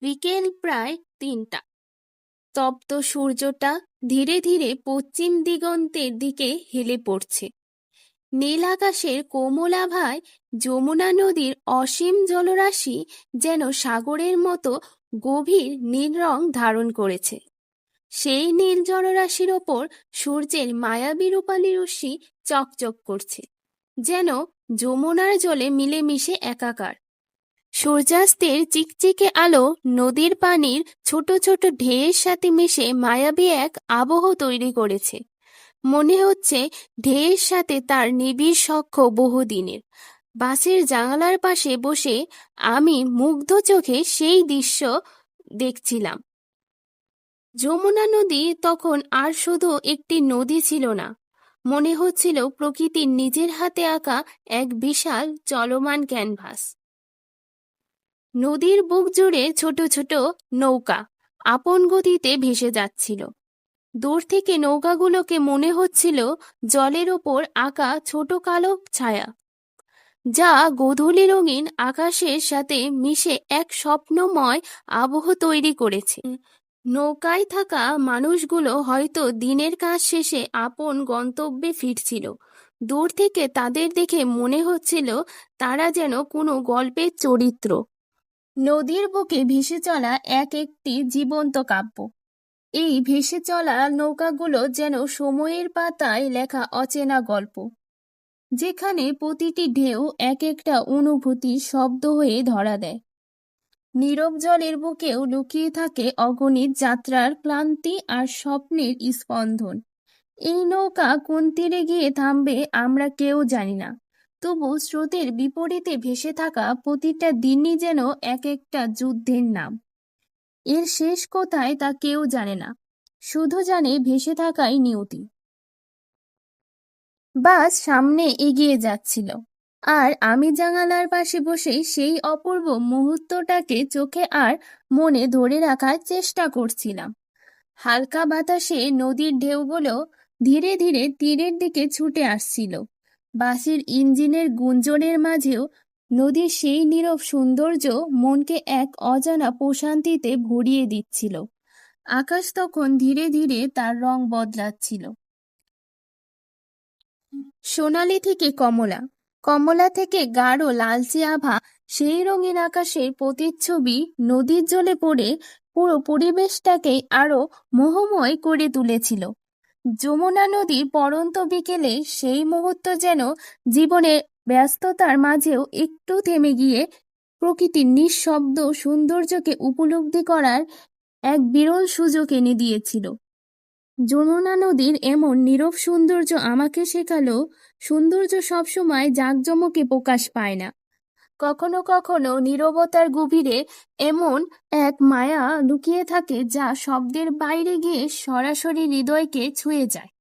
বিকেল প্রায় ৩টা। তপ্ত সূর্যটা ধীরে ধীরে পশ্চিম দিগন্তের দিকে হেলে পড়ছে। নীল আকাশের কোমল আভায় যমুনা নদীর অসীম জলরাশি যেন সাগরের মতো গভীর নীল রং ধারণ করেছে। সেই নীল জলরাশির ওপর সূর্যের মায়াবী রূপালী রশ্মি চকচক করছে, যেন যমুনার জলে মিলেমিশে একাকার। সূর্যাস্তের চিকচিকে আলো নদীর পানির ছোট ছোট ঢেউয়ের সাথে মিশে মায়াবী এক আবহ তৈরি করেছে। মনে হচ্ছে ঢেউয়ের সাথে তার নিবিড় সখ্য বহুদিনের। বাসের জানালার পাশে বসে আমি মুগ্ধ চোখে সেই দৃশ্য দেখছিলাম। যমুনা নদী তখন আর শুধু একটি নদী ছিল না, মনে হচ্ছিল প্রকৃতির নিজের হাতে আঁকা এক বিশাল চলমান ক্যানভাস। নদীর বুক জুড়ে ছোট ছোট নৌকা আপন গতিতে ভেসে যাচ্ছিল। দূর থেকে নৌকাগুলোকে মনে হচ্ছিল জলের ওপর আঁকা ছোট কালো ছায়া, যা গোধূলি রঙিন আকাশের সাথে মিশে এক স্বপ্নময় আবহ তৈরি করেছে। নৌকায় থাকা মানুষগুলো হয়তো দিনের কাজ শেষে আপন গন্তব্যে ফিরছিল। দূর থেকে তাদের দেখে মনে হচ্ছিল তারা যেন কোনো গল্পের চরিত্র। নদীর বুকে ভেসে চলা এক একটি জীবন্ত কাব্য। এই ভেসে চলা নৌকাগুলো যেন সময়ের পাতায় লেখা অচেনা গল্প, যেখানে প্রতিটি ঢেউ এক একটা অনুভূতির শব্দ হয়ে ধরা দেয়। নীরব জলের বুকেও লুকিয়ে থাকে অগণিত যাত্রার ক্লান্তি আর স্বপ্নের স্পন্দন। এই নৌকা কোন তীরে গিয়ে থামবে আমরা কেউ জানি না, তবু স্রোতের বিপরীতে ভেসে থাকা প্রতিটা দিনই যেন এক একটা যুদ্ধের নাম। এর শেষ কোথায় তা কেউ জানে না, শুধু জানে ভেসে থাকাই নিয়তি। বাস সামনে এগিয়ে যাচ্ছিল, আর আমি জানালার পাশে বসে সেই অপূর্ব মুহূর্তটাকে চোখে আর মনে ধরে রাখার চেষ্টা করছিলাম। হালকা বাতাসে নদীর ঢেউগুলো ধীরে ধীরে তীরের দিকে ছুটে আসছিল। বাসের ইঞ্জিনের গুঞ্জনের মাঝেও নদীর সেই নীরব সৌন্দর্য মনকে এক অজানা প্রশান্তিতে ভরিয়ে দিচ্ছিল। আকাশ তখন ধীরে ধীরে তার রং বদলাচ্ছিল, সোনালি থেকে কমলা, কমলা থেকে গাঢ় লালচে আভা। সেই রঙিন আকাশের প্রতিচ্ছবি নদীর জলে পড়ে পুরো পরিবেশটাকে আরো মোহময় করে তুলেছিল। যমুনা নদীর পড়ন্ত বিকেলে সেই মুহূর্ত যেন জীবনের ব্যস্ততার মাঝেও একটু থেমে গিয়ে প্রকৃতির নিঃশব্দ সৌন্দর্যকে উপলব্ধি করার এক বিরল সুযোগ এনে দিয়েছিল। যমুনা নদীর এমন নীরব সৌন্দর্য আমাকে শেখালো, সৌন্দর্য সবসময় জাঁকজমকে প্রকাশ পায় না। কখনো কখনো নীরবতার গভীরে এমন এক মায়া লুকিয়ে থাকে যা শব্দের বাইরে গিয়ে সরাসরি হৃদয়কে ছুঁয়ে যায়।